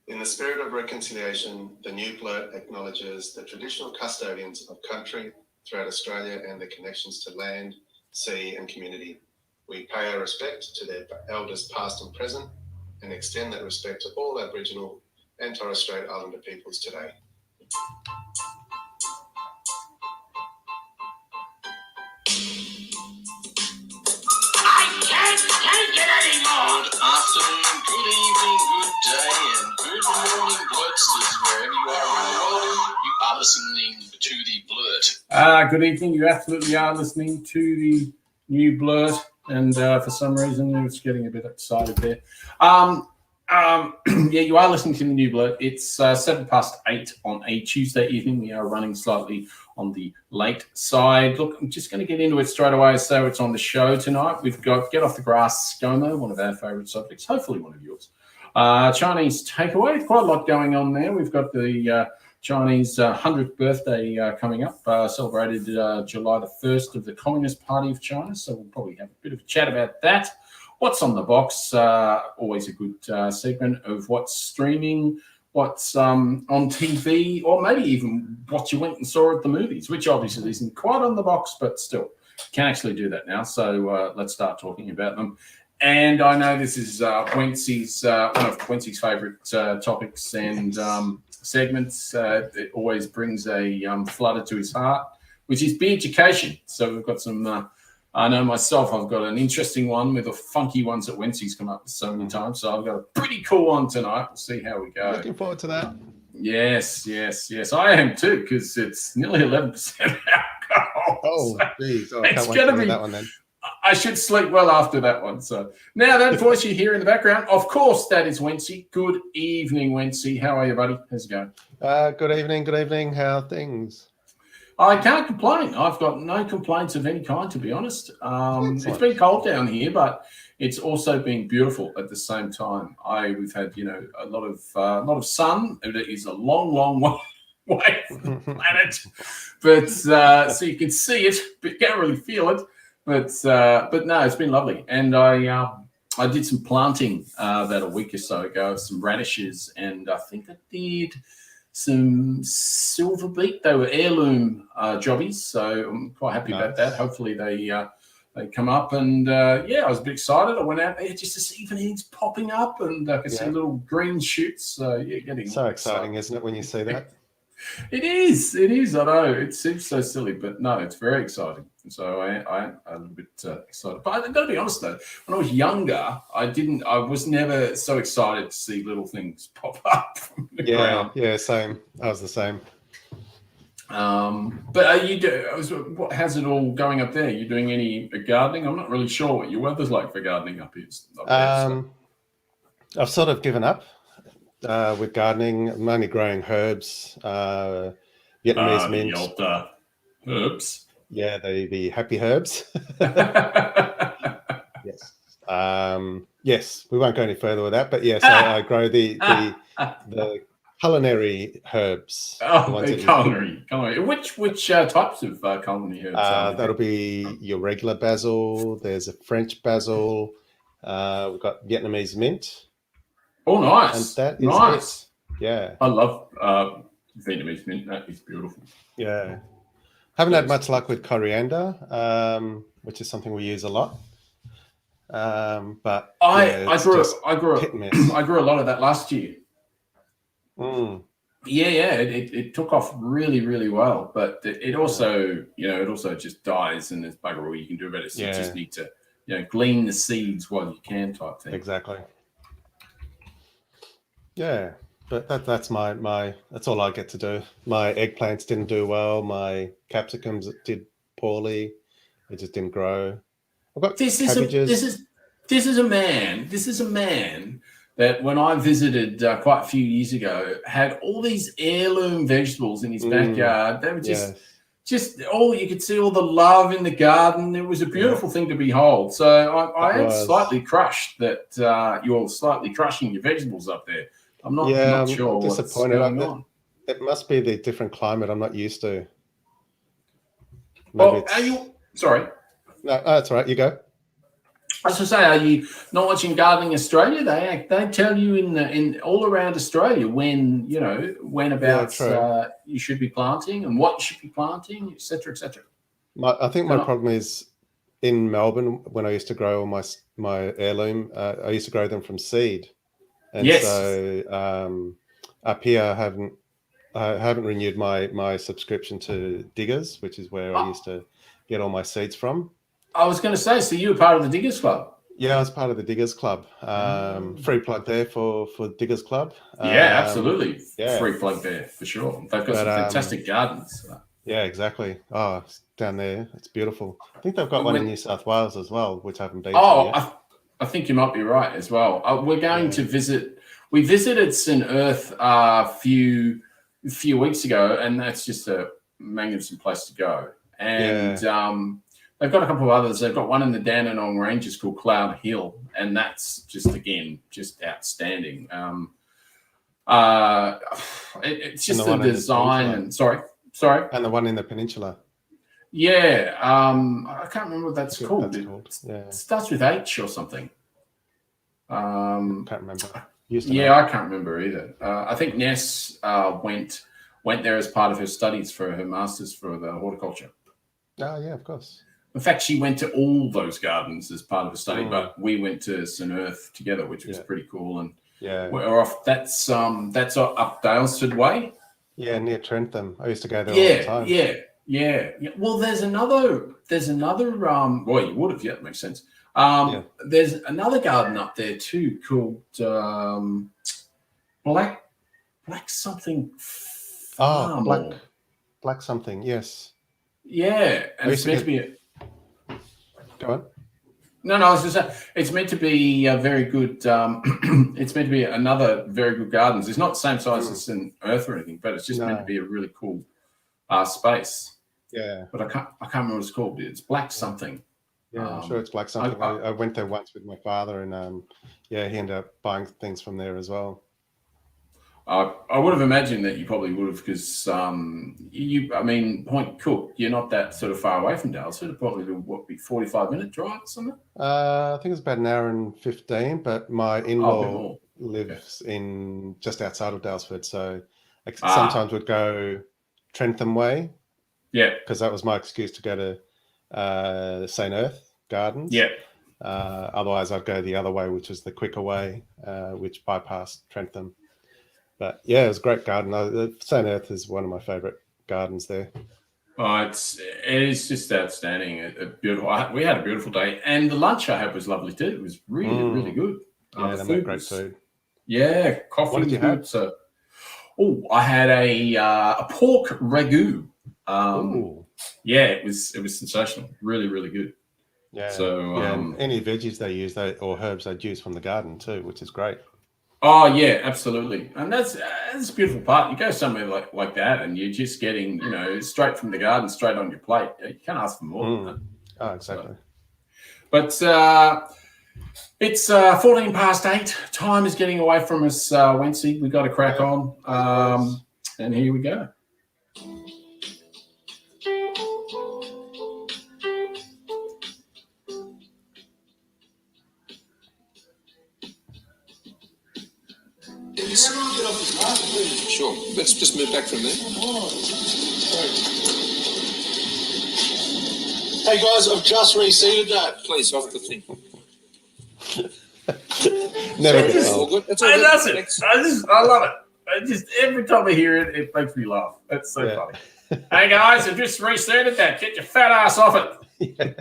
In the spirit of reconciliation, the new Blurt acknowledges the traditional custodians of country throughout Australia and their connections to land, sea and community. We pay our respect to their elders past and present and extend that respect to all Aboriginal and Torres Strait Islander peoples today. I can't take it anymore! Good afternoon, good evening, good day, and good morning, Blurtsters, wherever you are in the world. You are listening to the Blurt. Good evening. You absolutely are listening to the new Blurt, and for some reason it's getting a bit excited there. Yeah, you are listening to the new Blurt. It's 8:07 on a Tuesday evening. We are running slightly on the late side. Look, I'm just going to get into it straight away. So it's on the show tonight. We've got Get Off the Grass, ScoMo, one of our favourite subjects, hopefully one of yours. Chinese takeaway, quite a lot going on there. We've got the Chinese 100th birthday coming up, celebrated July the 1st of the Communist Party of China. So we'll probably have a bit of a chat about that. What's on the box? Always a good segment of what's streaming, what's on TV, or maybe even what you went and saw at the movies, which obviously isn't quite on the box, but still can actually do that now. So let's start talking about them. And I know this is Quincy's one of Quincy's favourite topics and segments. It always brings a flutter to his heart, which is Beerducation. So we've got some. I know myself, I've got an interesting one with the funky ones that Quincy's come up with so many times. So I've got a pretty cool one tonight. We'll see how we go. Looking forward to that. Yes. I am too, because it's nearly 11% alcohol. Oh, geez. So it's going to be that one then. I should sleep well after that one. So now that voice you hear in the background, of course, that is Wency. Good evening, Wency. How are you, buddy? How's it going? Good evening. How are things? I can't complain. I've got no complaints of any kind, to be honest. It's been cold down here, but it's also been beautiful at the same time. We've had, a lot of sun. It is a long way from the planet, but so you can see it, but you can't really feel it. But no, it's been lovely. And I did some planting about a week or so ago, some radishes, and I think I did some silver beet. They were heirloom jobbies, so I'm quite happy about that. Hopefully they come up, and I was a bit excited. I went out there just to see if anything's popping up, and I could see little green shoots. So getting so exciting, isn't it, when you see that? It is. I know it seems so silly, but no, it's very exciting. So I'm a little bit excited. But I've got to be honest though, when I was younger, I was never so excited to see little things pop up from the ground. Yeah, same. I was the same. But how's it all going up there? Are you doing any gardening? I'm not really sure what your weather's like for gardening up here. I've sort of given up with gardening. I'm only growing herbs, Vietnamese mint. The old herbs. Yeah, the happy herbs. Yes. Yes, we won't go any further with that, but yes, I grow the culinary herbs. Oh, culinary. Which types of culinary herbs? That'll be your regular basil. There's a French basil. We've got Vietnamese mint. Oh, nice. And that is nice. It. Yeah. I love Vietnamese mint. That is beautiful. Yeah. Haven't had much luck with coriander, which is something we use a lot. But I grew a lot of that last year. Mm. Yeah, it took off really, really well, but it also, just dies, and there's bugger all you can do about it. So you just need to, glean the seeds while you can, type thing. Exactly. Yeah, but that's my that's all I get to do. My eggplants didn't do well. My capsicums did poorly. They just didn't grow. I've got cabbages. This is a man that when I visited quite a few years ago had all these heirloom vegetables in his backyard. They were just all you could see, all the love in the garden. It was a beautiful thing to behold. So I am slightly crushed that you're slightly crushing your vegetables up there. I'm not sure I'm disappointed. what's going on. It must be the different climate I'm not used to. Well, are you sorry? No, that's all right. You go. I was going to say, are you not watching Gardening Australia? They tell you in all around Australia when you should be planting and what you should be planting, etc., etc. I think my problem is in Melbourne when I used to grow all my heirloom. I used to grow them from seed, and so up here I haven't renewed my subscription to Diggers, which is where I used to get all my seeds from. I was going to say, so you were part of the Diggers Club? Yeah, I was part of the Diggers Club. Free plug there for Diggers Club. Yeah, absolutely. Yeah. Free plug there for sure. They've got some fantastic gardens. Yeah, exactly. Oh, down there, it's beautiful. I think they've got one in New South Wales as well, which I haven't been to yet. I think you might be right as well. We're going to visit. We visited St. Earth a few weeks ago, and that's just a magnificent place to go. And they've got a couple of others. They've got one in the Dandenong Ranges called Cloud Hill, and that's just outstanding. It's just the design and sorry. And the one in the peninsula. Yeah, I can't remember what that's called. It starts with H or something. Can't remember. I can't remember either. I think Ness went there as part of her studies for her masters for the horticulture. Oh yeah, of course. In fact, she went to all those gardens as part of her study, but we went to St. Earth together, which was pretty cool. And we're off. That's up Dalesford Way. Yeah, near Trentham. I used to go there all the time. Yeah. Well, there's another. Well, you would have. Yeah, that makes sense. There's another garden up there too called Black something. Black something. Yes. Yeah, and it's meant to be. Go on. No, I was just saying it's meant to be a very good. It's meant to be another very good gardens. It's not the same size as St. Earth or anything, but it's just meant to be a really cool space. Yeah, but I can't remember what it's called. It's Black something. Yeah, I'm sure it's Black something. I went there once with my father, and he ended up buying things from there as well. I would have imagined that you probably would have, because Point Cook, you're not that sort of far away from Dalesford. It'd probably be 45-minute drive or something. I think it's about an hour and 15, but my in-law lives in just outside of Dalesford, so sometimes would go Trentham Way. Yeah, because that was my excuse to go to St. Earth Gardens. Yeah. Otherwise, I'd go the other way, which is the quicker way, which bypassed Trentham. But yeah, it was a great garden. St. Earth is one of my favourite gardens there. Oh, it is just outstanding. Beautiful. We had a beautiful day, and the lunch I had was lovely too. It was really, really good. Yeah, they make great food. Yeah, coffee. What did you have? So, I had a pork ragu. Yeah, it was sensational. Really, really good. Yeah. So and any veggies they use, or herbs they'd use from the garden too, which is great. Oh yeah, absolutely. And that's a beautiful part. You go somewhere like that, and you're just getting straight from the garden, straight on your plate. You can't ask for more than that. Oh, exactly. So, but it's 14 past 8. Time is getting away from us, Wency. We've got to crack on. And here we go. Sure. Let's just move back from there. Hey guys, I've just reseated that. Please, off the thing. Never Sorry, gets all old. good. That's all good. That's it. I love it. Every time I hear it, it makes me laugh. That's so funny. Hey guys, I've just reseated that. Get your fat ass off it.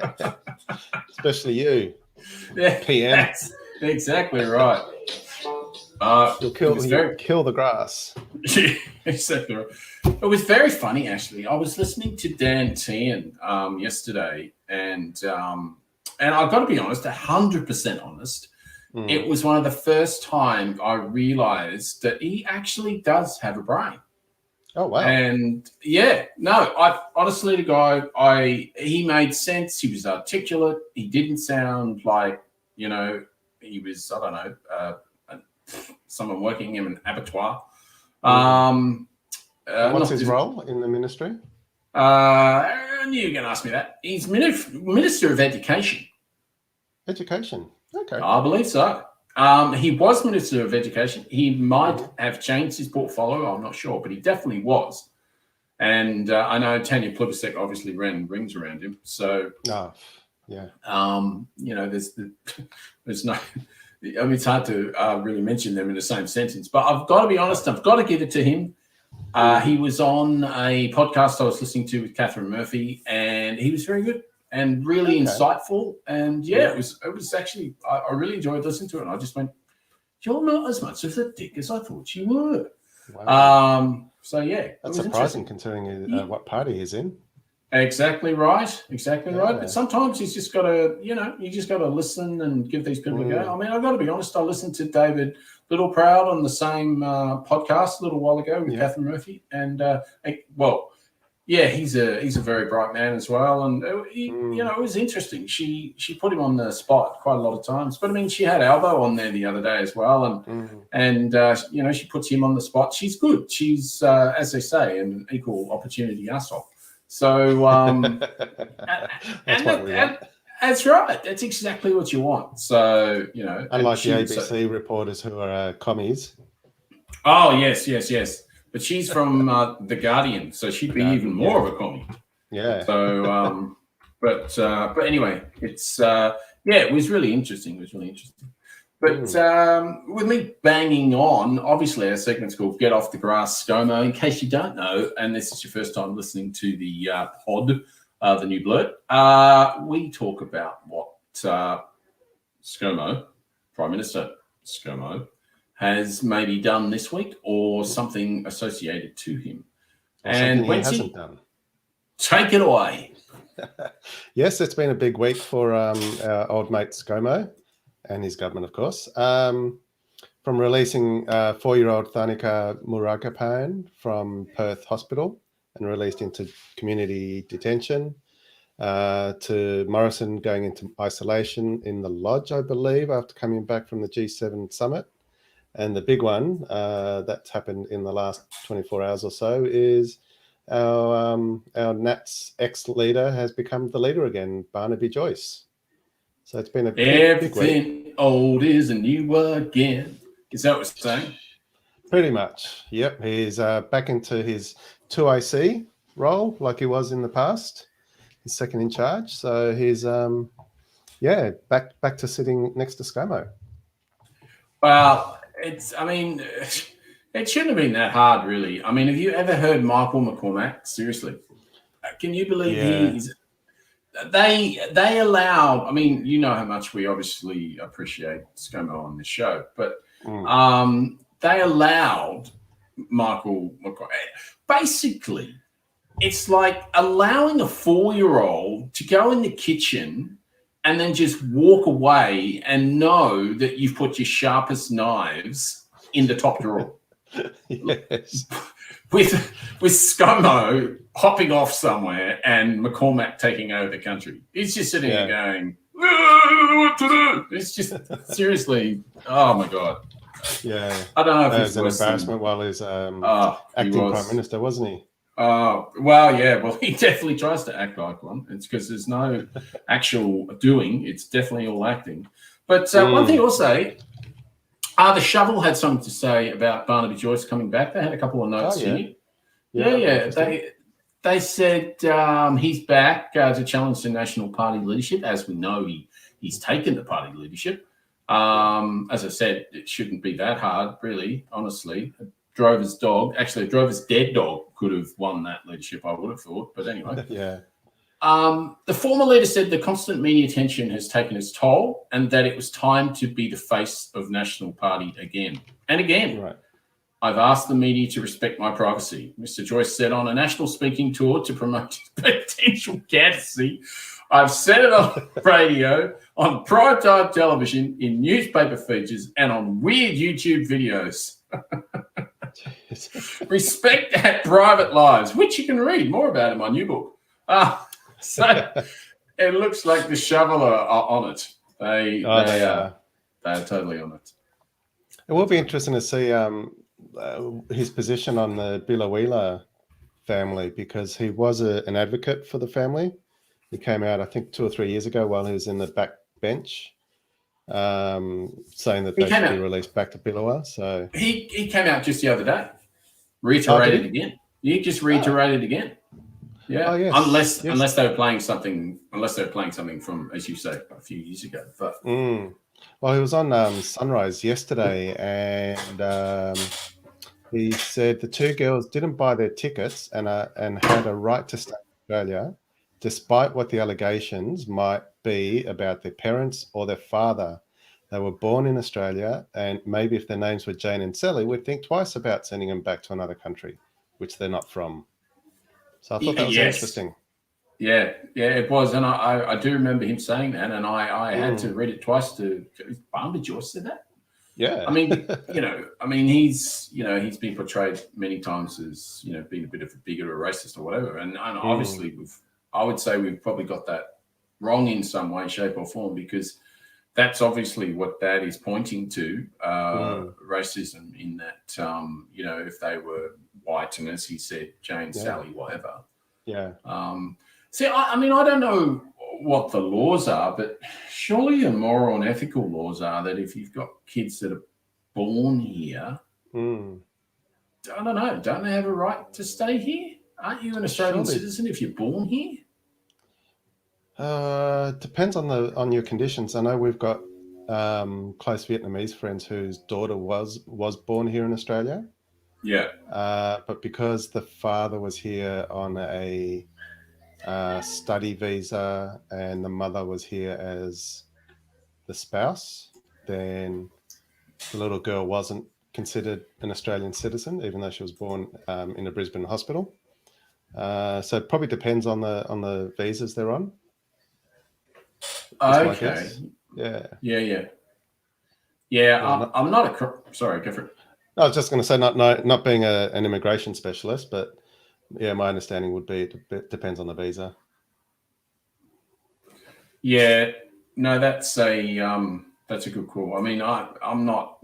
Especially you. Yeah, PM. That's exactly right. You'll kill the grass. Yeah, exactly right. It was very funny, actually. I was listening to Dan Tian yesterday, and I've got to be honest, 100% honest. It was one of the first times I realized that he actually does have a brain. Oh wow! And I honestly, the guy, he made sense. He was articulate. He didn't sound like he was, I don't know, someone working in an abattoir. What's his role in the ministry? I knew you were going to ask me that. He's Minister of Education. Education. Okay. I believe so. He was Minister of Education. He might have changed his portfolio. I'm not sure, but he definitely was. And I know Tanya Plibersek obviously ran rings around him. So, Oh, yeah. There's no. I mean, it's hard to really mention them in the same sentence. But I've got to be honest. I've got to give it to him. He was on a podcast I was listening to with Catherine Murphy, and he was very good and really insightful. And it was actually I really enjoyed listening to it. And I just went, "You're not as much of a dick as I thought you were." Wow. So yeah, that's surprising considering what party he's in. Exactly right. But sometimes you just got to listen and give these people a go. I mean, I've got to be honest. I listened to David Littleproud on the same podcast a little while ago with Catherine Murphy, and he's a very bright man as well. And it was interesting. She put him on the spot quite a lot of times. But I mean, she had Albo on there the other day as well, and she puts him on the spot. She's good. She's as they say, an equal opportunity asshole. So that's right. That's exactly what you want. So unlike the ABC reporters who are commies. Oh yes. But she's from The Guardian, so she'd be even more of a commie. Yeah. So, but anyway, it's it was really interesting. But with me banging on, obviously our segment's called Get Off the Grass ScoMo. In case you don't know, and this is your first time listening to the pod, the new Blurt, we talk about what ScoMo, Prime Minister ScoMo, has maybe done this week or something associated to him. And he hasn't done. Take it away. Yes, it's been a big week for our old mate ScoMo and his government, of course. From releasing 4-year-old Thanika Murugapane from Perth Hospital and released into community detention, to Morrison going into isolation in the lodge, I believe, after coming back from the G7 summit. And the big one that's happened in the last 24 hours or so is our Nats ex-leader has become the leader again, Re-Joyce. So it's been a big week. Old is new again. Is that what it's saying? Pretty much. Yep. He's back into his 2IC role like he was in the past. He's second in charge. So he's back to sitting next to ScoMo. Well, it shouldn't have been that hard, really. I mean, have you ever heard Michael McCormack? Seriously. Can you believe they allowed, I mean, you know how much we obviously appreciate ScoMo on this show, but they allowed Michael McCormack. Basically, it's like allowing a 4-year-old to go in the kitchen and then just walk away and know that you've put your sharpest knives in the top drawer. Yes. With ScoMo hopping off somewhere and McCormack taking over the country. He's just sitting there going, what to do? It's just seriously, oh my God. Yeah. I don't know if it's an embarrassment while he's acting Prime Minister, wasn't he? Well, yeah. Well, he definitely tries to act like one. It's because there's no actual doing. It's definitely all acting. But one thing I'll say, the Shovel had something to say about Re-Joyce coming back. They had a couple of notes here. Yeah. They said he's back to challenge the National Party leadership. As we know, he's taken the party leadership. As I said, it shouldn't be that hard, really, honestly. Drover's dog, actually, Drover's dead dog could have won that leadership, I would have thought. But anyway. Yeah. The former leader said the constant media attention has taken its toll and that it was time to be the face of National Party again. And again, right. I've asked the media to respect my privacy. Mr. Joyce said on a national speaking tour to promote his potential candidacy, I've said it on radio, on primetime television, in newspaper features, and on weird YouTube videos. Respect our private lives, which you can read more about in my new book. So it looks like the Shovel are on it. They are totally on it. It will be interesting to see his position on the Biloela family, because he was an advocate for the family. He came out, I think, 2 or 3 years ago while he was in the back bench saying that they should be released back to Billawa. So he came out just the other day, reiterated again. He just reiterated again. Yeah, yes. unless they were playing something from, as you say, a few years ago. But well, he was on Sunrise yesterday, and he said the two girls didn't buy their tickets and had a right to stay in Australia, despite what the allegations might be about their parents or their father. They were born in Australia, and maybe if their names were Jane and Sally, we'd think twice about sending them back to another country, which they're not from. So I thought that was interesting. Yeah, it was, and I do remember him saying that, and I had to read it twice. Re-Joyce said that. Yeah, I mean, he's been portrayed many times as being a bit of a bigot or a racist or whatever, and obviously I would say we've probably got that wrong in some way, shape, or form, because that's obviously what that is pointing to, racism in that if they were white, and as he said, Jane, Sally, whatever. Yeah. See, I mean, I don't know what the laws are, but surely the moral and ethical laws are that if you've got kids that are born here, I don't know, don't they have a right to stay here? Aren't you an Australian citizen if you're born here? Depends on your conditions. I know we've got close Vietnamese friends whose daughter was born here in Australia. Yeah. But because the father was here on a study visa and the mother was here as the spouse, then the little girl wasn't considered an Australian citizen, even though she was born in a Brisbane hospital. So it probably depends on the visas they're on. Okay. Yeah. I'm not sorry, go for it. I was just going to say, not being an immigration specialist, but yeah, my understanding would be it depends on the visa. Yeah, no, that's a good call. I mean, I'm not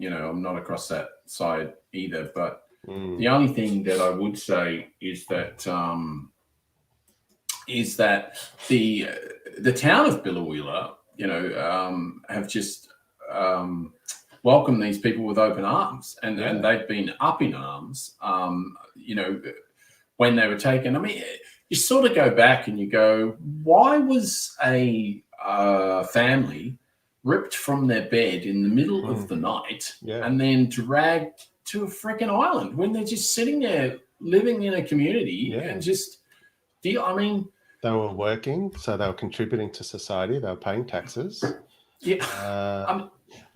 across that side either, but the only thing that I would say is that the town of Billawheeler, have just welcomed these people with open arms, and they've been up in arms, when they were taken. I mean, you sort of go back and you go, why was a family ripped from their bed in the middle of the night and then dragged to a freaking island when they're just sitting there living in a community and just, they were working, so they were contributing to society. They were paying taxes. Yeah.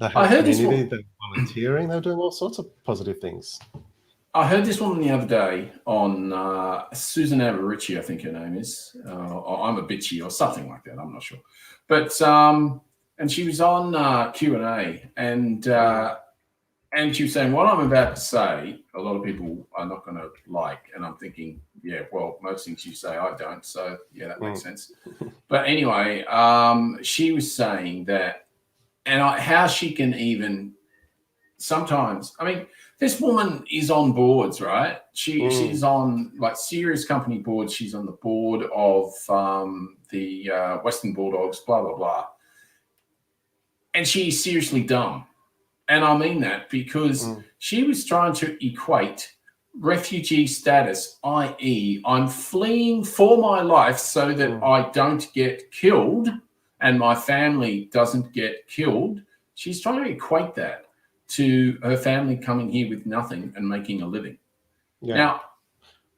I heard this one. They were volunteering. They were doing all sorts of positive things. I heard this one the other day on Susan Averici, I think her name is. I'm a bitchy or something like that. I'm not sure. But and she was on Q&A, and she was saying, what I'm about to say, a lot of people are not going to like. And I'm thinking, yeah, well, most things you say I don't. So, yeah, that makes sense. But anyway, she was saying that, and how she can even sometimes, I mean, this woman is on boards, right? She's on like serious company boards. She's on the board of the Western Bulldogs, blah, blah, blah. And she's seriously dumb. And I mean that because she was trying to equate refugee status, i.e., I'm fleeing for my life so that I don't get killed and my family doesn't get killed. She's trying to equate that to her family coming here with nothing and making a living. Yeah. Now,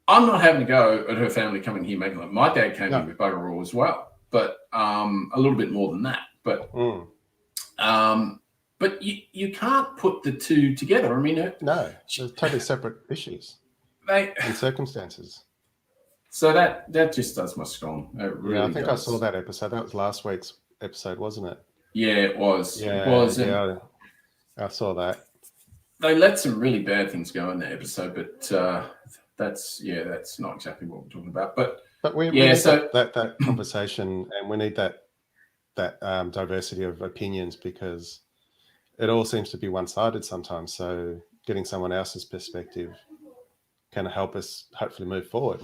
I'm not having to go at her family coming here making a living. My dad came here with bugger all as well, but a little bit more than that. But you can't put the two together. I mean, no, they're totally separate issues and circumstances. So that just does my scone. Really I think I saw that episode. That was last week's episode, wasn't it? Yeah, it was. Yeah, it was. Yeah, I saw that. They let some really bad things go in that episode, but that's not exactly what we're talking about. But we need that conversation, and we need that diversity of opinions, because it all seems to be one-sided sometimes. So getting someone else's perspective can help us hopefully move forward.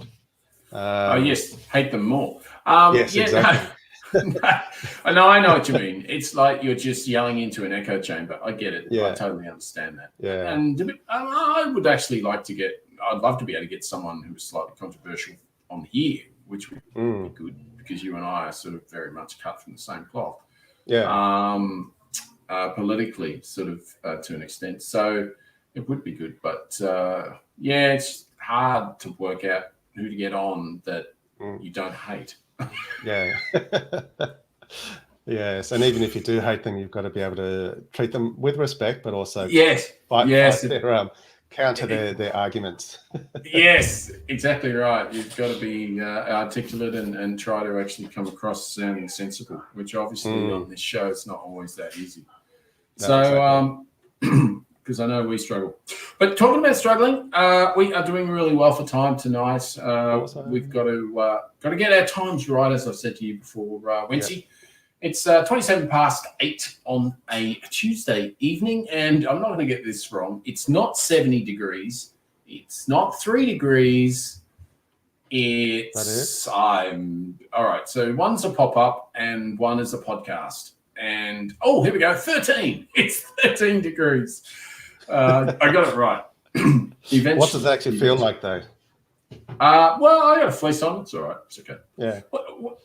Yes, hate them more. Yes, exactly. I know what you mean. It's like you're just yelling into an echo chamber. I get it. Yeah. I totally understand that. Yeah. And I would actually like to I'd love to be able to get someone who was slightly controversial on here, which would be good because you and I are sort of very much cut from the same cloth. Yeah. Politically, sort of to an extent. So it would be good. But yeah, it's hard to work out who to get on that you don't hate. Yeah. Yes. And even if you do hate them, you've got to be able to treat them with respect, but also counter their arguments. Yes, exactly right. You've got to be articulate and try to actually come across sounding sensible, which obviously on this show it's not always that easy. So, because I know we struggle. But talking about struggling, we are doing really well for time tonight. We've got to get our times right, as I said to you before, Wincy. It's 27 past 8 on a Tuesday evening, and I'm not going to get this wrong. It's not 70 degrees. It's not 3 degrees. It's all right. So one's a pop-up and one is a podcast. And here we go, 13. It's 13 degrees. I got it right. What does it actually feel like, though? Well, I got a fleece on. It's all right. It's okay. Yeah.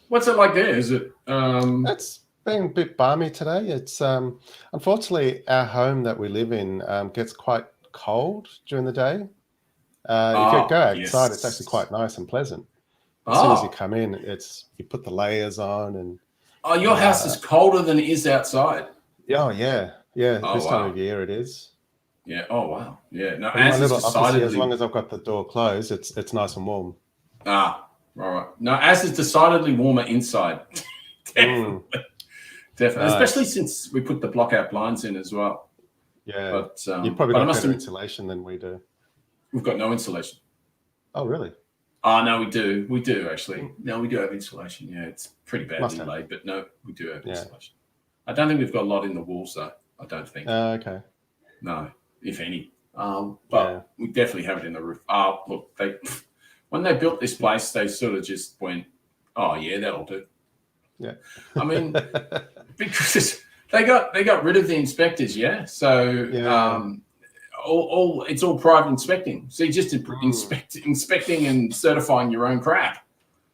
What's it like there? Is it? It's been a bit balmy today. It's unfortunately our home that we live in gets quite cold during the day. If you go outside, it's actually quite nice and pleasant. As soon as you come in, you put the layers on and. Oh, your house is colder than it is outside. Oh yeah. This time of year it is. Yeah. Oh wow. Yeah. No. As long as I've got the door closed, it's nice and warm. All right. No, as is decidedly warmer inside. Definitely. Nice. Especially since we put the block-out blinds in as well. Yeah. But you've probably got better insulation than we do. We've got no insulation. Oh really? Oh no, we do. We do actually. No, we do have insulation. Yeah, it's pretty badly laid, but no, we do have insulation. I don't think we've got a lot in the walls though. I don't think. Okay. No, if any. But we definitely have it in the roof. Look, when they built this place, they sort of just went, "Oh yeah, that'll do." Yeah. I mean, because they got rid of the inspectors, yeah. So it's all private inspecting. So you just inspecting and certifying your own crap.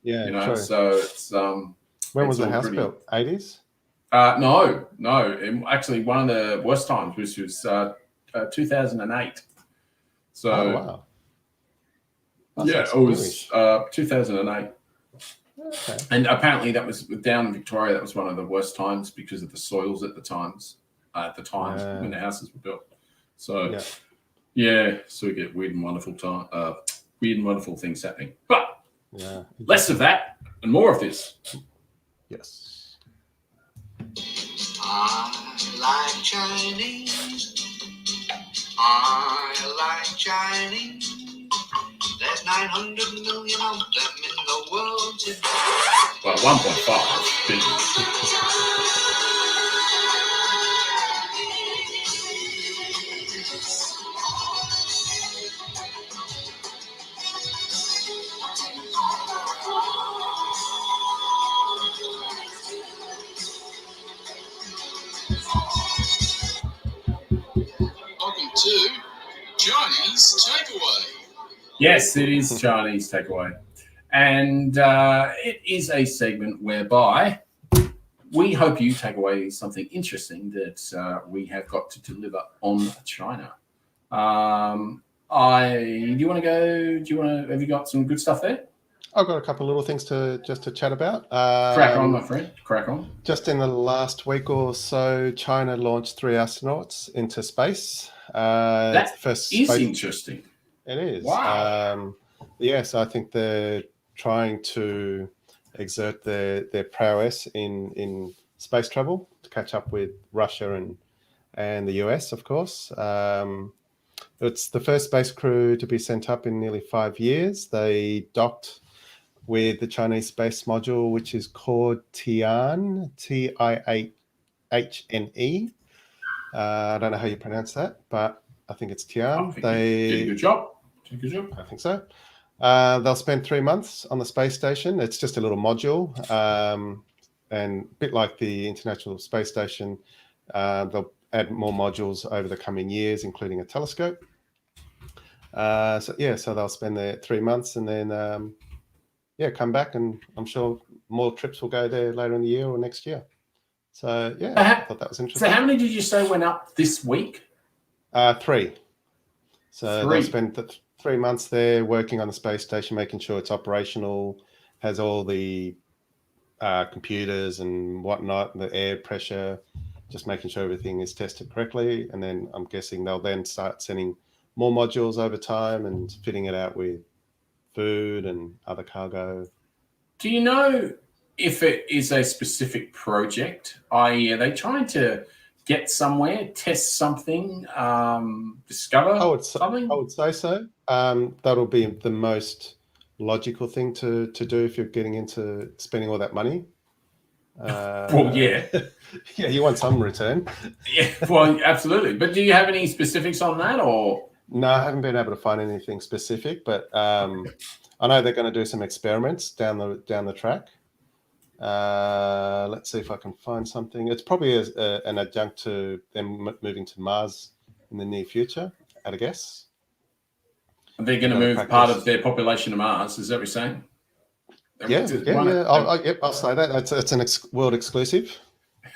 Yeah, you know. True. So it's when was the house built? 80s? No. Actually, one of the worst times was 2008. So wow. It was 2008. Okay. And apparently that was down in Victoria. That was one of the worst times because of the soils at the time when the houses were built. So so we get weird and wonderful things happening. But less of that and more of this. Yes. I like Chinese. I like Chinese. There's 900 million of them in the world today. Well, 1.5 billion. Welcome to Chinese Takeaway. Yes, it is Chinese Takeaway. And it is a segment whereby we hope you take away something interesting that we have got to deliver on China. Do you want to go? Have you got some good stuff there? I've got a couple of little things to chat about. Crack on, my friend. Crack on. Just in the last week or so, China launched 3 astronauts into space. That is interesting. It is. Wow. So I think they're trying to exert their prowess in space travel to catch up with Russia and the US, of course. It's the first space crew to be sent up in nearly 5 years. They docked with the Chinese space module, which is called Tian, Tiahne. I don't know how you pronounce that, but I think it's Tian. They did a good job. I think so. They'll spend 3 months on the space station. It's just a little module. and a bit like the International Space Station, they'll add more modules over the coming years, including a telescope. So they'll spend there 3 months and then come back, and I'm sure more trips will go there later in the year or next year. So I thought that was interesting. So how many did you say went up this week? 3. So they'll spend 3 months there working on the space station, making sure it's operational, has all the computers and whatnot, the air pressure, just making sure everything is tested correctly. And then I'm guessing they'll then start sending more modules over time and fitting it out with food and other cargo. Do you know if it is a specific project, i.e. are they trying to get somewhere, test something, discover something? I would say so. That'll be the most logical thing to do if you're getting into spending all that money. Well, yeah. Yeah, you want some return. Yeah, well, absolutely. But do you have any specifics on that, or? No, I haven't been able to find anything specific, but I know they're going to do some experiments down the track. Let's see if I can find something. It's probably an adjunct to them moving to Mars in the near future, I'd guess. They're going to move part of their population to Mars. Is that what you're saying? Yeah. I'll say that. It's an world exclusive.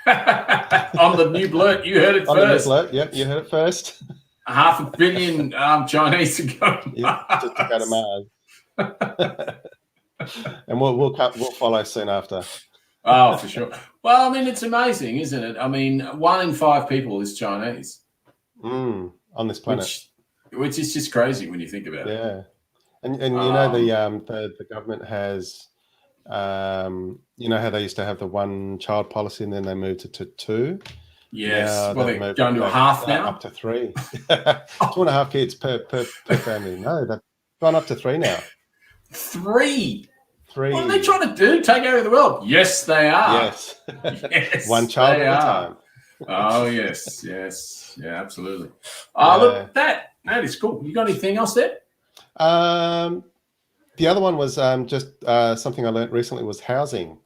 On the new Blurt, you heard it On first. The new Blurt, yep, you heard it first. 500 million Chinese to go. Just to go to Mars. And we'll follow soon after. Oh, for sure. Well, I mean, it's amazing, isn't it? I mean, 1 in 5 people is Chinese on this planet, which is just crazy when you think about it. Yeah, and you know the government has, you know how they used to have the 1 child policy and then they moved it to 2. Yes, well, they're going to half now, up to 3. 2.5 kids per family. No, they've gone up to 3 now. 3. 3. What are they trying to do? Take over the world? Yes, they are. Yes. Yes, 1 child at a time. Oh, yes. Yeah, absolutely. Look, that is cool. You got anything else there? The other one was just something I learned recently was housing,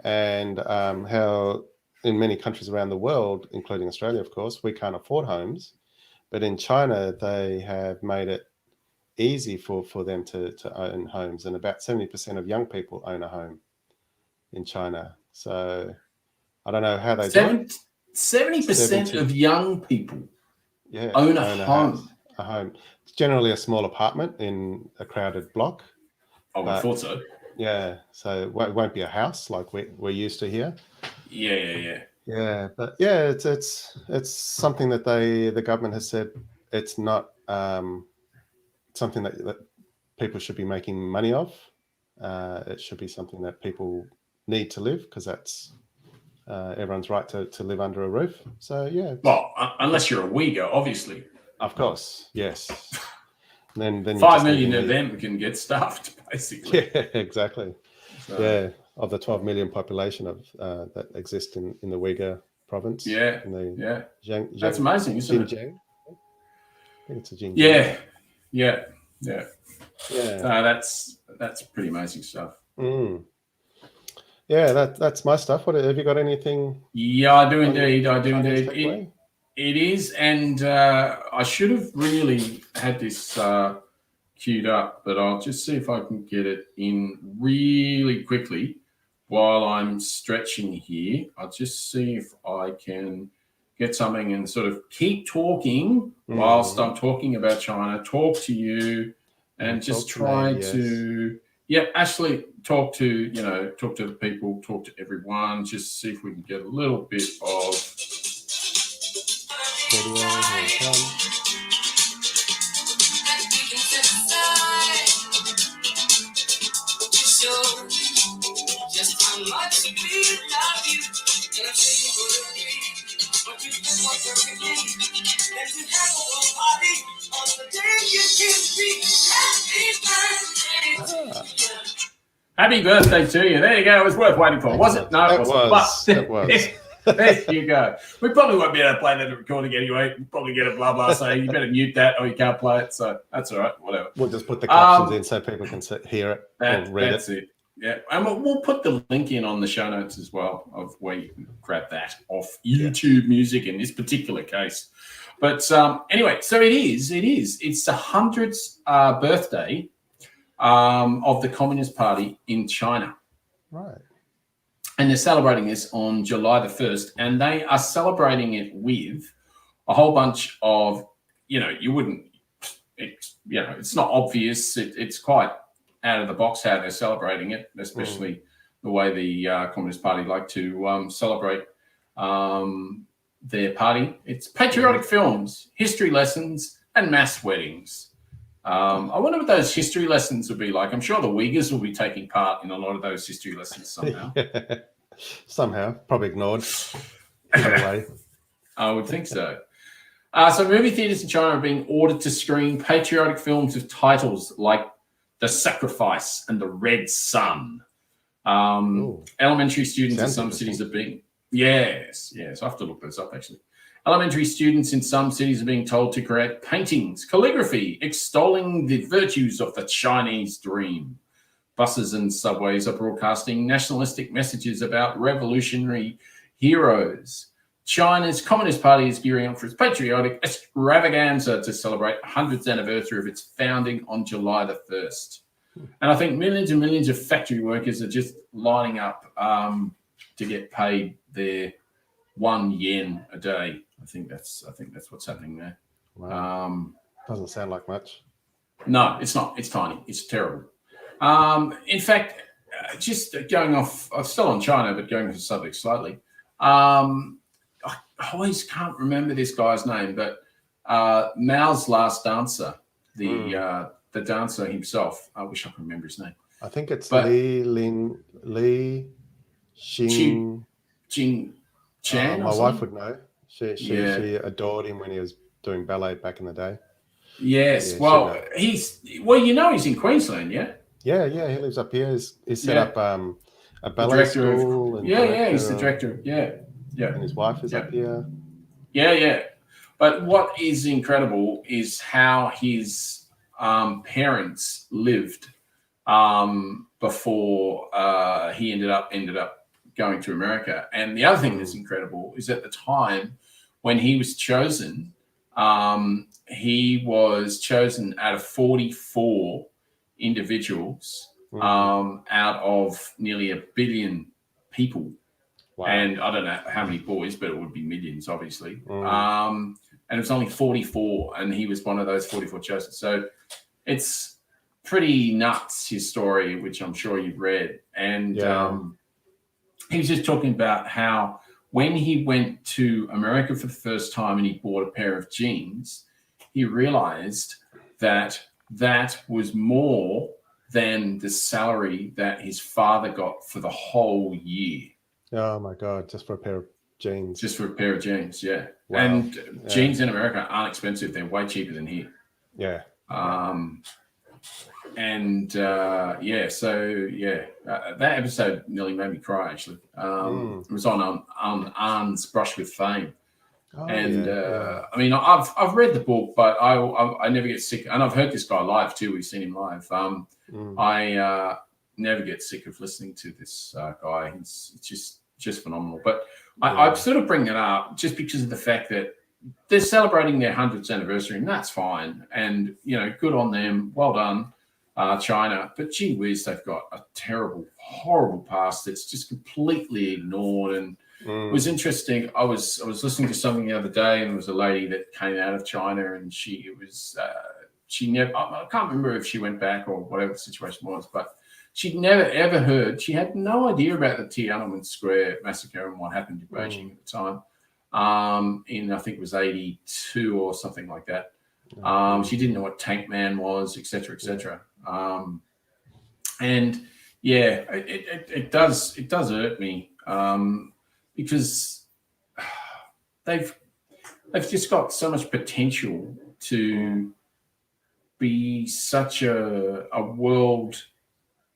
and how in many countries around the world, including Australia, of course, we can't afford homes. But in China, they have made it easy for them to own homes, and about 70% of young people own a home in China. So I don't know how they do it. 70% of young people own a home. A home. It's generally a small apartment in a crowded block. Oh, I thought so. Yeah, so it won't be a house like we're used to here. Yeah. But yeah, it's something that the government has said it's not something that people should be making money of. It should be something that people need to live, because that's everyone's right to live under a roof. So yeah. Well, unless you're a Uyghur, obviously. Of course, yes. Then 5 million of them can get stuffed, basically. Yeah, exactly. So, yeah, of the 12 million population of that exist in the Uyghur province. Yeah, that's amazing, isn't it? Xinjiang. I think it's a Xinjiang. Yeah. That's pretty amazing stuff. Yeah, that's my stuff. What have you got? Anything? Yeah, I do indeed. It is, and I should have really had this queued up, but I'll just see if I can get it in really quickly while I'm stretching here. I'll just see if I can get something and sort of keep talking whilst I'm talking about China, talk to you, and just try to actually talk to the people, talk to everyone, just see if we can get a little bit of video. Here it comes. Happy birthday to you. There you go. It was worth waiting for, was it? No, it wasn't. It was. There you go. We probably won't be able to play that recording anyway. We'll probably get a blah blah saying you better mute that or you can't play it. So that's all right. Whatever. We'll just put the captions in so people can hear it or read that's it. Yeah, and we'll put the link in on the show notes as well of where you can grab that off YouTube Music in this particular case. But anyway, so it's the 100th birthday of the Communist Party in China. Right. And they're celebrating this on July the 1st, and they are celebrating it with a whole bunch of, it's not obvious. It's quite out of the box how they're celebrating it, especially the way the Communist Party like to celebrate their party. It's patriotic films, history lessons, and mass weddings. I wonder what those history lessons would be like. I'm sure the Uyghurs will be taking part in a lot of those history lessons somehow. Somehow, probably ignored. Either way. I would think so. So movie theaters in China are being ordered to screen patriotic films with titles like The Sacrifice and The Red Sun. Elementary students in some cities are being... Yes, I have to look this up, actually. Elementary students in some cities are being told to create paintings, calligraphy, extolling the virtues of the Chinese dream. Buses and subways are broadcasting nationalistic messages about revolutionary heroes. China's Communist Party is gearing up for its patriotic extravaganza to celebrate the 100th anniversary of its founding on July the 1st. And I think millions and millions of factory workers are just lining up to get paid their 1 yen a day. I think that's what's happening there. Wow. Doesn't sound like much. No, it's not. It's tiny. It's terrible. In fact, just going off, I'm still on China, but going off the subject slightly. I always can't remember this guy's name, but Mao's Last Dancer, the dancer himself. I wish I could remember his name. I think it's Li Xing Chan. My wife would know. She adored him when he was doing ballet back in the day. Yes. Well, he's in Queensland, yeah? Yeah, he lives up here. He's set up a ballet school. He's the director. Yeah. And his wife is up here. Yeah. But what is incredible is how his parents lived before he ended up going to America. And the other thing that's incredible is at the time when he was chosen, he was chosen out of 44 individuals out of nearly 1 billion people. Wow. And I don't know how many boys, but it would be millions, obviously. And it was only 44, and he was one of those 44 chosen. So it's pretty nuts, his story, which I'm sure you've read. And he was just talking about how when he went to America for the first time and he bought a pair of jeans, he realized that was more than the salary that his father got for the whole year. Oh my God, just for a pair of jeans. Just for a pair of jeans, yeah. Wow. And jeans in America aren't expensive. They're way cheaper than here. Yeah. That episode nearly made me cry, actually. It was on Arn's Brush with Fame. I mean, I've read the book, but I never get sick. And I've heard this guy live too. We've seen him live. I never get sick of listening to this guy. It's just phenomenal. But I sort of bring that up just because of the fact that they're celebrating their 100th anniversary, and that's fine. And, good on them. Well done, China. But gee whiz, they've got a terrible, horrible past that's just completely ignored. And it was interesting. I was listening to something the other day, and there was a lady that came out of China, and she never, I can't remember if she went back or whatever the situation was, but she'd never ever heard, she had no idea about the Tiananmen Square massacre and what happened in Beijing at the time. I think it was 82 or something like that. She didn't know what Tank Man was, etc., etc. It does hurt me because they've just got so much potential to be such a world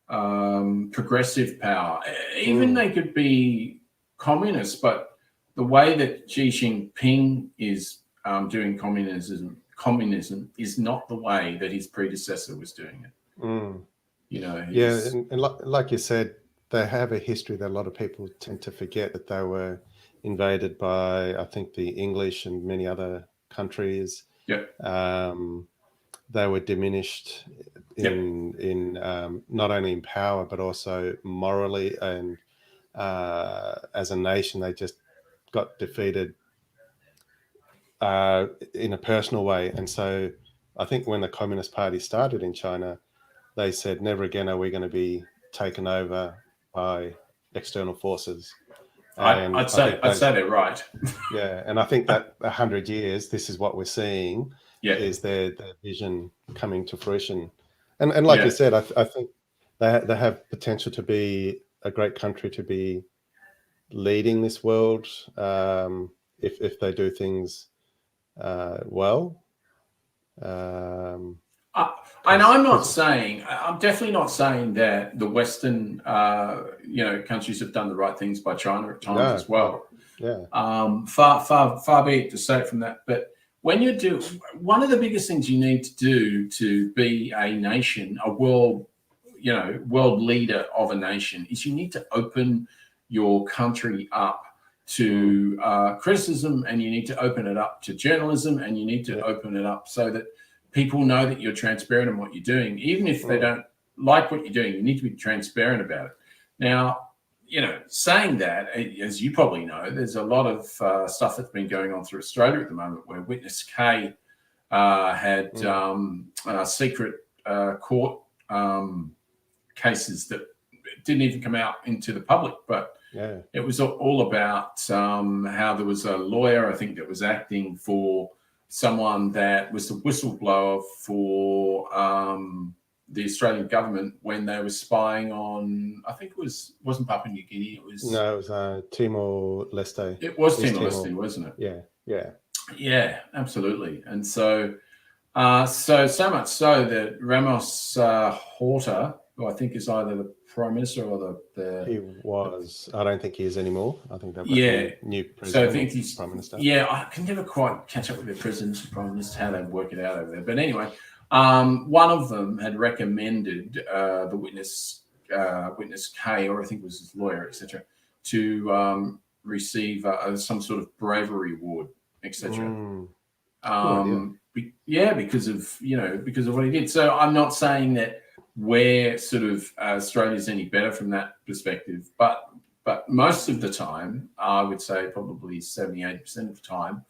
progressive power. Even they could be communist, but the way that Xi Jinping is doing communism is not the way that his predecessor was doing it. Yeah, and like you said, they have a history that a lot of people tend to forget, that they were invaded by, I think, the English and many other countries. Yep. They were diminished in not only in power but also morally, and as a nation, they just got defeated in a personal way. And so I think when the Communist Party started in China, they said, never again are we going to be taken over by external forces. And I'd say they're right. Yeah, and I think that 100 years, this is what we're seeing, is their vision coming to fruition. And like you said, I think they have potential to be a great country, to be leading this world if they do things well. And I'm definitely not saying that the Western, countries have done the right things by China at times as well. Yeah. Far be it to say it from that. But when you do, one of the biggest things you need to do to be a nation, a world leader of a nation, is you need to open your country up to criticism, and you need to open it up to journalism, and you need to open it up so that people know that you're transparent in what you're doing. Even if they don't like what you're doing, you need to be transparent about it. Now, saying that, as you probably know, there's a lot of stuff that's been going on through Australia at the moment, where Witness K had secret court cases that didn't even come out into the public, but it was all about how there was a lawyer, I think, that was acting for someone that was the whistleblower for the Australian government when they were spying on, I think wasn't Papua New Guinea. It was Timor-Leste. It was Timor-Leste, wasn't it? Yeah, absolutely. And so so much so that Ramos Horta, who I think is either the Prime Minister or the he was. I don't think he is anymore. I think they've got new president. So I think he's Prime Minister. Yeah, I can never quite catch up with the presidents and Prime Minister, how they work it out over there. But anyway, one of them had recommended the witness K, or I think it was his lawyer, etc., to receive some sort of bravery award, etc. Because of what he did. So I'm not saying that where sort of Australia's any better from that perspective, but most of the time, I would say probably 70-80% of the time,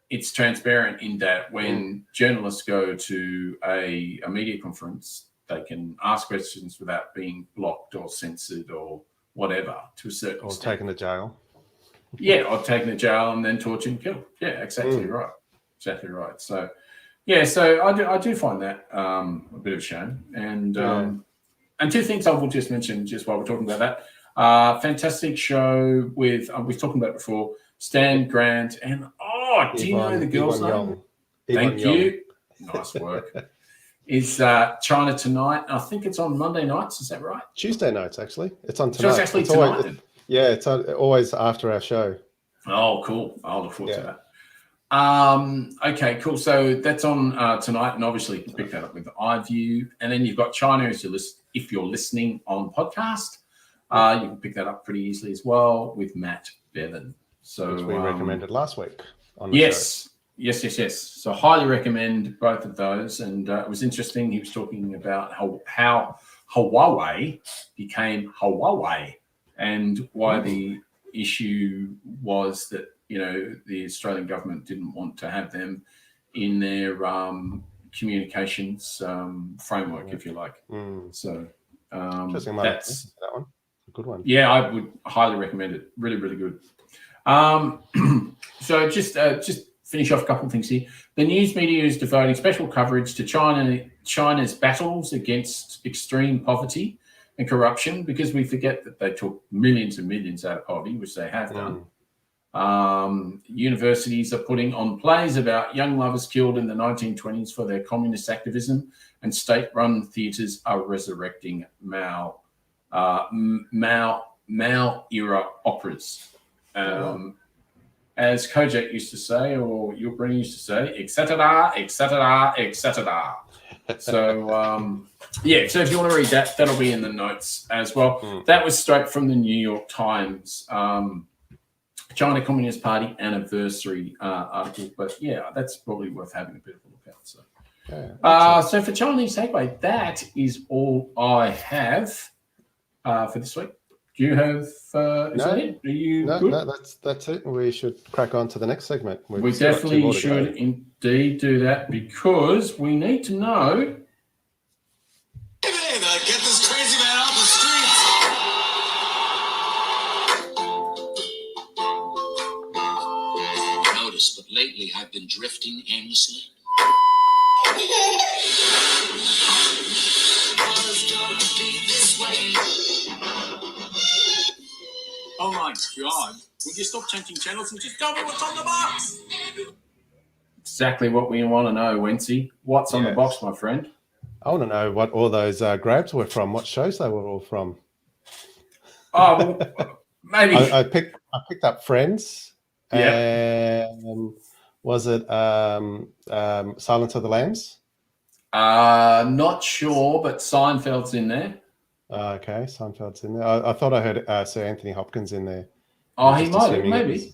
it's transparent in that when journalists go to a media conference, they can ask questions without being blocked or censored or whatever, to a certain extent. Or taken to jail. Yeah, or taken to jail and then tortured and killed. Yeah, exactly right. Exactly right. So, so I do find that a bit of a shame. And two things I will just mention just while we're talking about that. Fantastic show with, we've talked about it before, Stan Grant and, do you know the girl's name? Thank you. Nice work. Is China Tonight. I think it's on Monday nights. Is that right? Tuesday nights, actually. It's on tonight. So it's actually tonight. It's always after our show. Oh, cool. I'll look forward to that. Okay, cool. So that's on tonight, and obviously you can pick that up with iView. And then you've got China if you're listening on podcast. You can pick that up pretty easily as well with Matt Bevan. So which we recommended last week on the show. Yes. So highly recommend both of those. And it was interesting. He was talking about how Huawei became Huawei, and why the issue was that the Australian government didn't want to have them in their communications framework, if you like. So interesting. That's that one. A good one. Yeah, I would highly recommend it. Really, really good. So just finish off a couple of things here. The news media is devoting special coverage to China's battles against extreme poverty and corruption, because we forget that they took millions and millions out of poverty, which they have done. Universities are putting on plays about young lovers killed in the 1920s for their communist activism, and state-run theatres are resurrecting Mao era operas. As Kojak used to say, or Yulbring used to say, etc., etc., etc. So, yeah, so if you want to read that, that'll be in the notes as well. That was straight from the New York Times China Communist Party anniversary article. But, yeah, that's probably worth having a bit of a look at. So, so for Chinese Segue, that is all I have for this week. Do you have? Is that it? Are you good? No, that's it. We should crack on to the next segment. We definitely should indeed do that because we need to know. Hey, get this crazy man off the streets. Notice, but lately I've been drifting aimlessly. Oh my God. Would you stop changing channels and just tell me what's on the box? Exactly what we want to know, Wency. What's on the box, my friend? I want to know what all those grabs were from, what shows they were all from. Oh, well, maybe. I picked up Friends. And was it Silence of the Lambs? Not sure, but Seinfeld's in there. Okay, Seinfeld's in there. I thought I heard Sir Anthony Hopkins in there. Oh, he might have, maybe.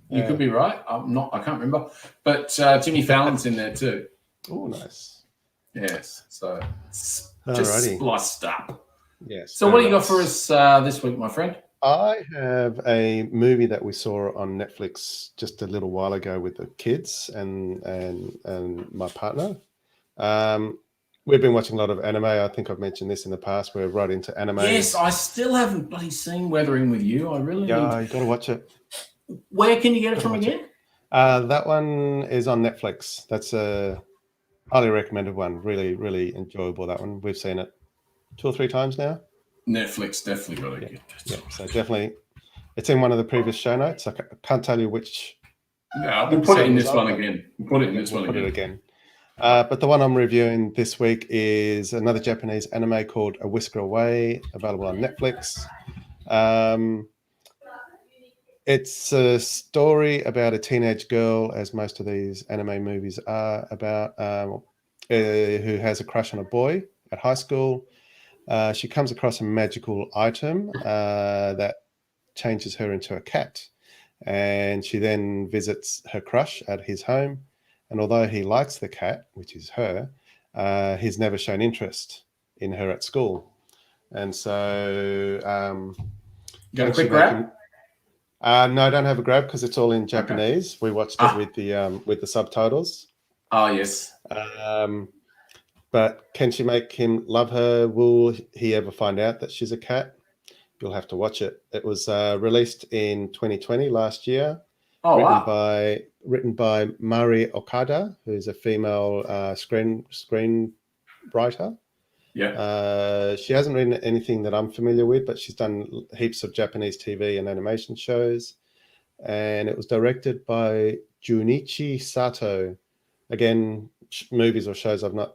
You could be right. I can't remember. But Jimmy Fallon's in there too. Oh, nice. Yes. So it's Alrighty. just spliced up. Yes. So what do you got for us this week, my friend? I have a movie that we saw on Netflix just a little while ago with the kids and my partner. We've been watching a lot of anime. I think I've mentioned this in the past. We're right into anime. Yes, I still haven't bloody seen Weathering with You. I really need you got to watch it. Where can you get it from again? That one is on Netflix. That's a highly recommended one. Really, really enjoyable, that one. We've seen it 2 or 3 times now. Netflix definitely got to get it. Yeah, so definitely. It's in one of the previous show notes. I can't tell you which. Yeah, we'll put it in this one again. We'll put it in this one Put again. it again. But the one I'm reviewing this week is another Japanese anime called A Whisker Away, available on Netflix. It's a story about a teenage girl, as most of these anime movies are about, who has a crush on a boy at high school. She comes across a magical item that changes her into a cat. And she then visits her crush at his home. And although he likes the cat, which is her, he's never shown interest in her at school. And so... you got a quick grab? No, I don't have a grab because it's all in Japanese. Okay. We watched it with the subtitles. Oh, yes. But can she make him love her? Will he ever find out that she's a cat? You'll have to watch it. It was released in 2020, last year. Oh, Written by Mari Okada, who's a female screenwriter. Yeah. She hasn't written anything that I'm familiar with, but she's done heaps of Japanese TV and animation shows. And it was directed by Junichi Sato. Again, movies or shows I'm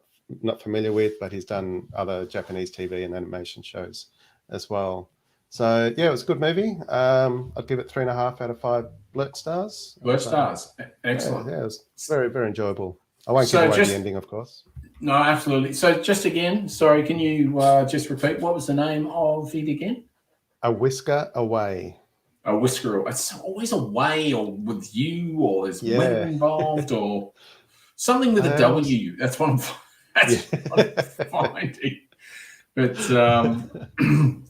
not familiar with, but he's done other Japanese TV and animation shows as well. So yeah, it was a good movie. I'd give it 3.5 out of 5 Blurt stars. Blurt stars. Excellent. Yeah, it was very, very enjoyable. I won't give away the ending, of course. No, absolutely. So just again, sorry, can you just repeat what was the name of it again? A Whisker Away. A Whisker. It's always away or with you, or there's weather involved, or something with a W. That's what I'm finding. But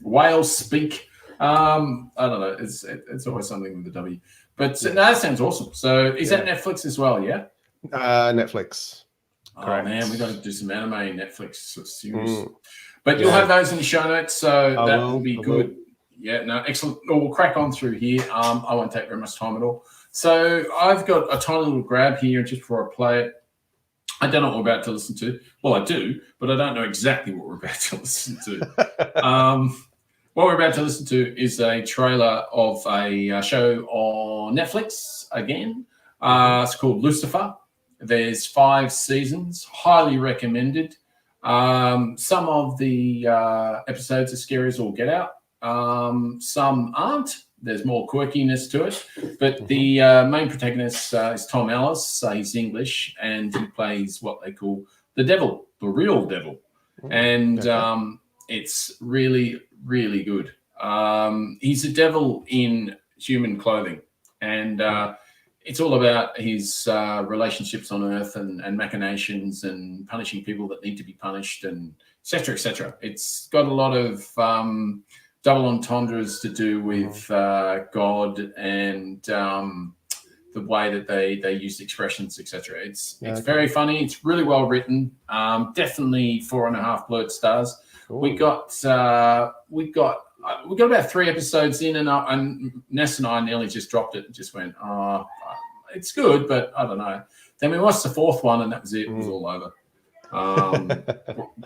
whales speak. I don't know. It's always something with a W. But no, that sounds awesome. So is that Netflix as well? Yeah. Netflix. Oh Correct. man, we got to do some anime Netflix series. But you'll have those in the show notes, so that will be good. Yeah, no, excellent. We'll crack on through here. I won't take very much time at all. So I've got a tiny little grab here just before I play it. I don't know what we're about to listen to. Well, I do, but I don't know exactly what we're about to listen to. What we're about to listen to is a trailer of a show on Netflix again. It's called Lucifer. There's 5 seasons, highly recommended. Some of the episodes are scary as all get out. Some aren't. There's more quirkiness to it. But the main protagonist is Tom Ellis. He's English, and he plays what they call the devil. the real devil, and it's really, really good. He's a devil in human clothing, and it's all about his relationships on Earth and machinations and punishing people that need to be punished, and et cetera, et cetera. It's got a lot of double entendres to do with God and the way that they use expressions, etc. It's very funny. It's really well written. Definitely 4.5 Blurt stars. Cool. We got about 3 episodes in, and Ness and I nearly just dropped it and just went, "Oh, it's good, but I don't know." Then we watched the 4th one, and that was it. It was all over.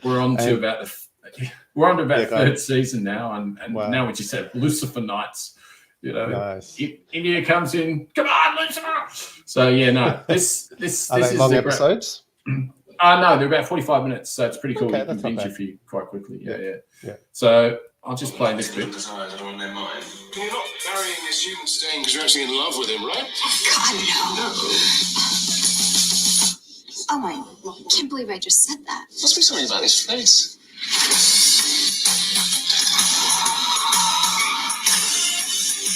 We're on to about the 3rd season now, and now we just have Lucifer nights. You know, nice. India comes in. Come on, Lucifer! So yeah, no, this Are they is long episodes. No, they're about 45 minutes, so it's pretty cool. Okay, You can that's not binge bad. it for you quite quickly. Yeah. Yeah. So I'll just play this bit. Desires are on their mind. You're not marrying this human stain because you're actually in love with him, right? God, no. Oh my, I can't believe I just said that. Must be something about his face.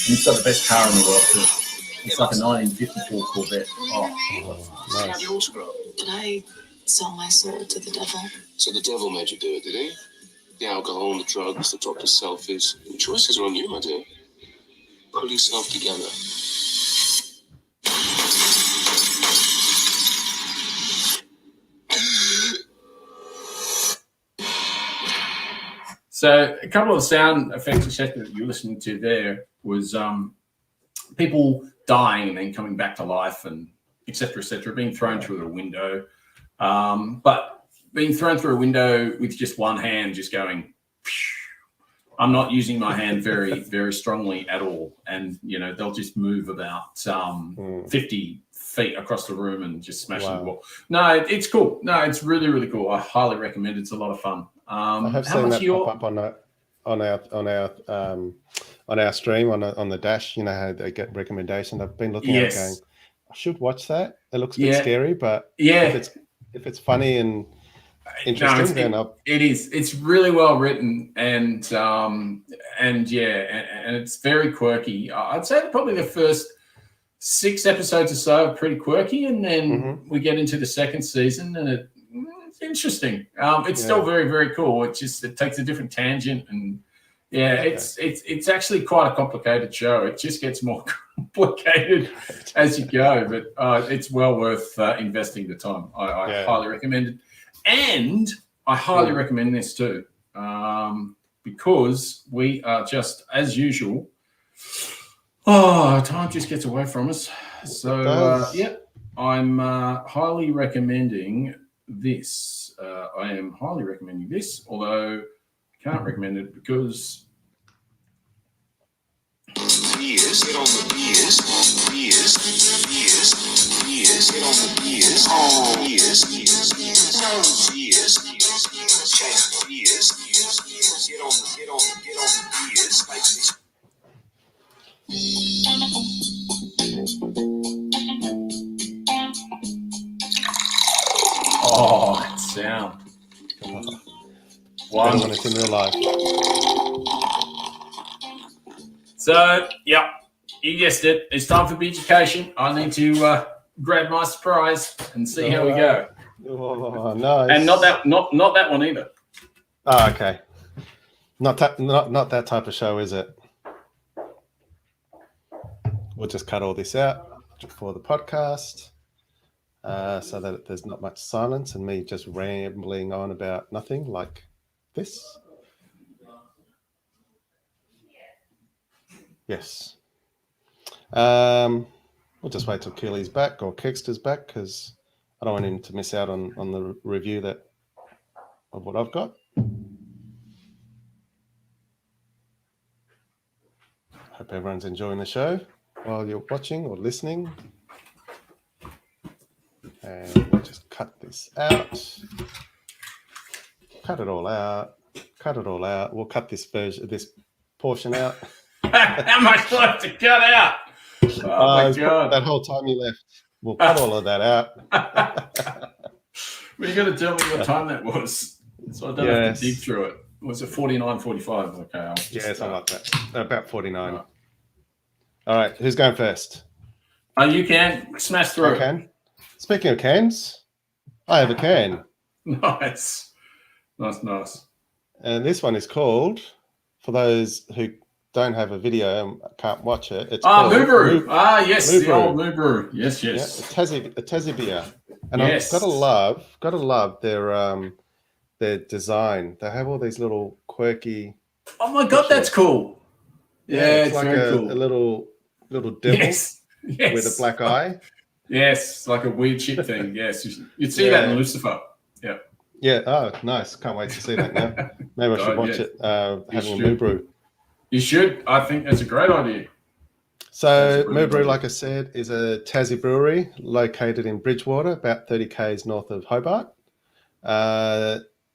And it's got the best car in the world too. It's like a 1954 Corvette. Nice. Your autograph. Did I sell my soul to the devil? So the devil made you do it, did he? The alcohol and the drugs, the topless selfies. The choices are on you, my dear. Pull yourself together. So a couple of sound effects, etc., that you're listening to there was people dying and then coming back to life, and etc., being thrown through a window. But being thrown through a window with just one hand, just going. I'm not using my hand very, very strongly at all, and they'll just move about 50 feet across the room and just smash the wall. No, it's cool. No, it's really, really cool. I highly recommend it. It's a lot of fun. I have seen that pop up on our stream on the dash. You know how they get recommendation. I've been looking at it going, I should watch that. It looks a bit scary, but if it's funny and interesting, then it is. It's really well written, and it's very quirky. I'd say that probably the first 6 episodes or so are pretty quirky, and then we get into the second season, and it's interesting. It's still very, very cool. It takes a different tangent, and it's actually quite a complicated show. It just gets more complicated as you go, but it's well worth investing the time. I highly recommend it. And I highly recommend this too, because we are just, as usual, time just gets away from us. So, I'm highly recommending this. I am highly recommending this, although I can't recommend it because... Beers, get on the beers, beers, beers, beers, get on the beers, beers, beers, beers, beers, beers, beers, get on the beers, like this. Oh, that sound. One when it's in real life. So, you guessed it. It's time for Beerducation. I need to grab my surprise and see how we go. Oh, nice. And not that one either. Oh, okay. Not that type of show, is it? We'll just cut all this out for the podcast, so that there's not much silence and me just rambling on about nothing like this. Yes. We'll just wait till Keely's back or Kexter's back, because I don't want him to miss out on the review of what I've got. Hope everyone's enjoying the show while you're watching or listening. And we'll just cut this out. Cut it all out. We'll cut this portion out. How much left to cut out? Oh my God. That whole time you left. We'll cut all of that out. Well, you got to tell me what time that was, so I don't have to dig through it. Was it 49:45? Okay, I'll just, something like that. About 49. Right. All right, who's going first? Oh, you can smash through. I can. Speaking of cans, I have a can. Nice. And this one is called, for those who don't have a video and can't watch it, it's called Moo Brew. Yes, Moo the Brew. old Moo Brew. Yes. Yeah, a Tassie beer. And Yes. I've gotta love their design. They have all these little quirky. Oh my God, that's cool. Yeah, it's like very cool. A little devil with a black eye. Yes, like a weird shit thing. Yes, you'd see that in Lucifer. Yeah. Yeah. Oh, nice. Can't wait to see that now. Maybe I should watch it. Having a Moo Brew. You should. I think that's a great idea. So Moo Brew, like I said, is a Tassie brewery located in Bridgewater, about 30 k's north of Hobart.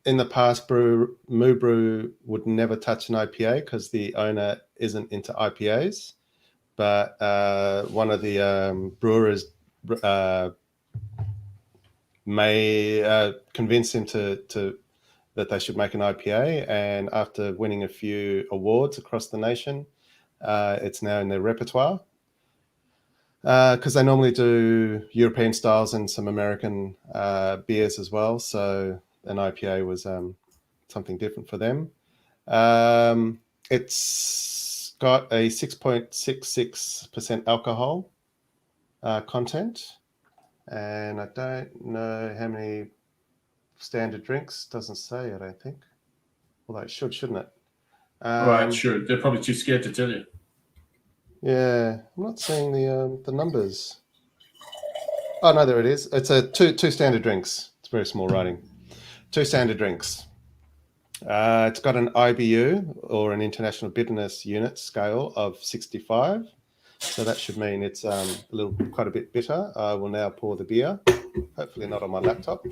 In the past, Moo Brew would never touch an IPA because the owner isn't into IPAs. But one of the brewers may convince him to that they should make an IPA. And after winning a few awards across the nation, it's now in their repertoire. Because they normally do European styles and some American beers as well. So an IPA was something different for them. It's got a 6.66% alcohol content. And I don't know how many standard drinks. Doesn't say, I don't think. Although it should, shouldn't it? Right, sure. They're probably too scared to tell you. Yeah, I'm not seeing the numbers. Oh no, there it is. It's a two standard drinks. It's very small writing. 2 standard drinks. It's got an IBU or an International Bitterness Unit scale of 65. So that should mean it's quite a bit bitter. I will now pour the beer. Hopefully not on my laptop.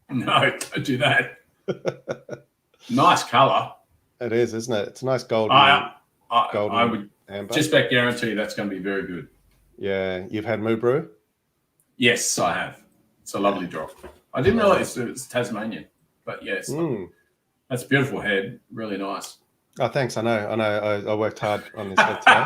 No, don't do that. Nice colour. It is, isn't it? It's a nice golden. I would amber. just about guarantee that's going to be very good. Yeah, you've had Moo Brew? Yes, I have. It's a lovely drop. I didn't realise it's Tasmanian, but yes, that's a beautiful head. Really nice. Oh, thanks. I know. I worked hard on this head today.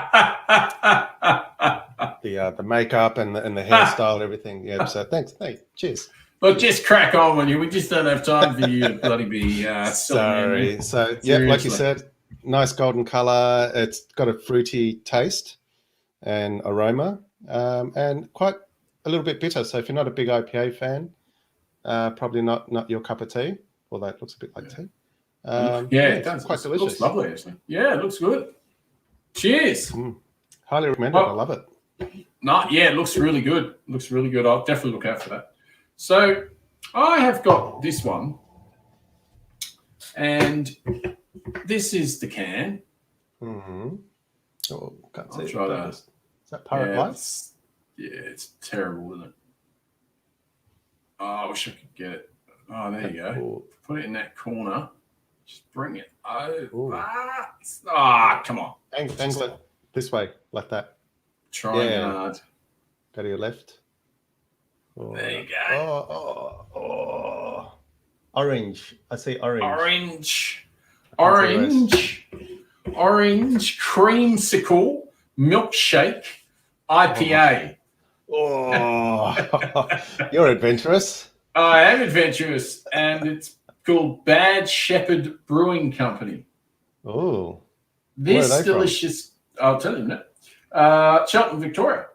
The makeup and the hairstyle and everything. Yeah. So thanks. Hey, cheers. But just crack on with you. We just don't have time for you to bloody be sorry. So yeah, like you said, nice golden color. It's got a fruity taste and aroma, and quite a little bit bitter. So if you're not a big IPA fan, probably not your cup of tea. Although it looks a bit like tea. It does. Quite delicious. It looks lovely, actually. Yeah, it looks good. Cheers. Highly recommended. I love it. It looks really good. Looks really good. I'll definitely look out for that. So I have got this one, and this is the can. Mm-hmm. Oh, can't see. I'll try that. Is that Pirate Lights? It's terrible, isn't it? Oh, I wish I could get it. Oh, there you go. Cool. Put it in that corner. Just bring it. Come on. Angle it this way, like that. Trying hard. Go to your left. Oh, there you go. Oh. Orange. I see orange. Orange creamsicle milkshake IPA. Oh, you're adventurous. I am adventurous, and it's called Bad Shepherd Brewing Company. Oh, this delicious. I'll tell you in a minute. Cheltenham, Victoria.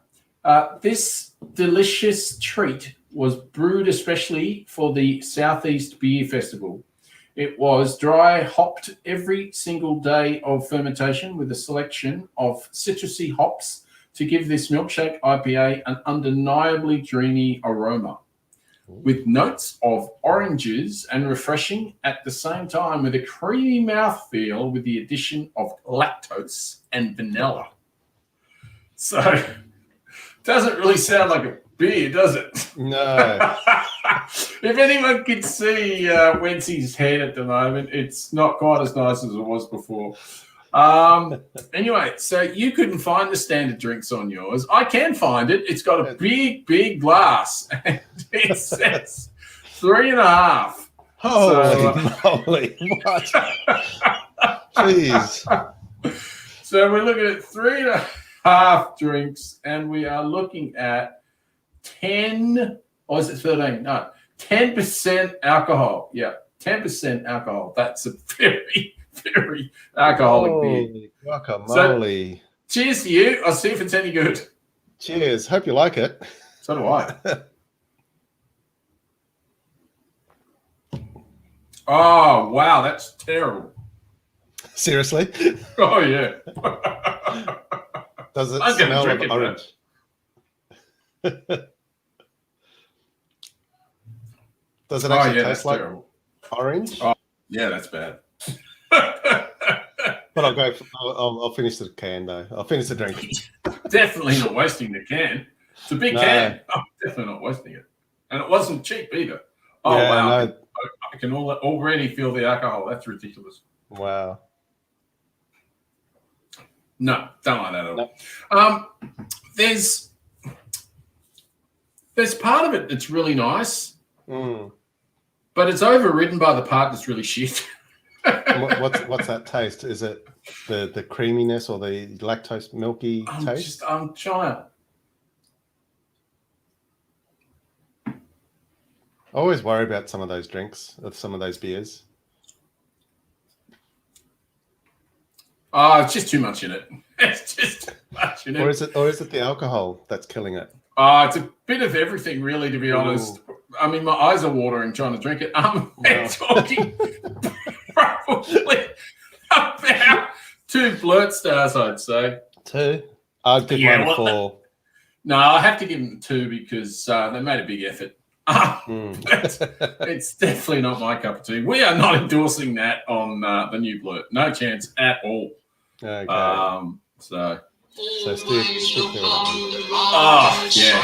This delicious treat was brewed especially for the Southeast Beer Festival. It was dry hopped every single day of fermentation with a selection of citrusy hops to give this milkshake IPA an undeniably dreamy aroma, with notes of oranges and refreshing at the same time, with a creamy mouthfeel with the addition of lactose and vanilla. So, doesn't really sound like a beer, does it? No. If anyone could see Wency's head at the moment, it's not quite as nice as it was before. Anyway, so you couldn't find the standard drinks on yours. I can find it. It's got a big glass. And it says 3.5. Holy moly! What? Jeez. So we're looking at 3.5 drinks, and we are looking at 10, or is it 13? No, 10% alcohol. Yeah, 10% alcohol. That's a very, very alcoholic beer. Guacamole. So, cheers to you. I'll see if it's any good. Cheers. Hope you like it. So do I. Oh, wow. That's terrible. Seriously? Oh, yeah. Does it I'm gonna smell drink of it, orange? Does it actually taste like orange? Oh, yeah, that's bad. But I'll finish the can though. I'll finish the drink. Definitely not wasting the can. It's a big can. I'm definitely not wasting it. And it wasn't cheap either. Oh, yeah, wow. No. I can already feel the alcohol. That's ridiculous. Wow. No, don't like that at all. No. There's part of it that's really nice, but it's overridden by the part that's really shit. What's that taste? Is it the creaminess or the lactose milky taste? I'm trying to. I always worry about some of those drinks, some of those beers. Oh, it's just too much in it. It's just too much in it. Or is it the alcohol that's killing it? It's a bit of everything, really, to be honest. I mean, my eyes are watering trying to drink it. We're talking probably about 2 Blurt stars, I'd say. 2? I'd give mine a 4. No, I have to give them 2 because they made a big effort. It's definitely not my cup of tea. We are not endorsing that on the new Blurt. No chance at all. Okay. So stick with it. Oh, yeah.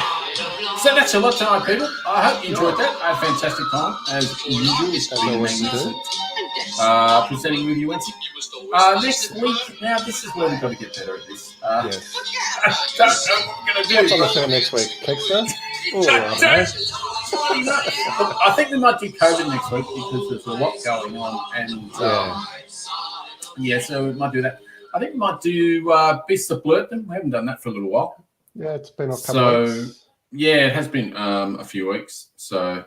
So that's a lot tonight, people. I hope you enjoyed that. I had a fantastic time, as usual. It's been magnificent. Presenting with you, Wency. Next week, now this is where we've got to get better at this. Yes. Don't know what we're going to do. What's on the show next week? Kexter? I think we might do COVID next week because there's a lot going on. And so we might do that. I think we might do Beast of Blurt. We haven't done that for a little while. Yeah, it's been a couple of weeks. Yeah, it has been a few weeks. So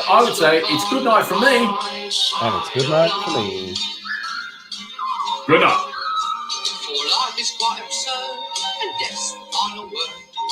I would say it's good night from me. And it's good night for me. Good night.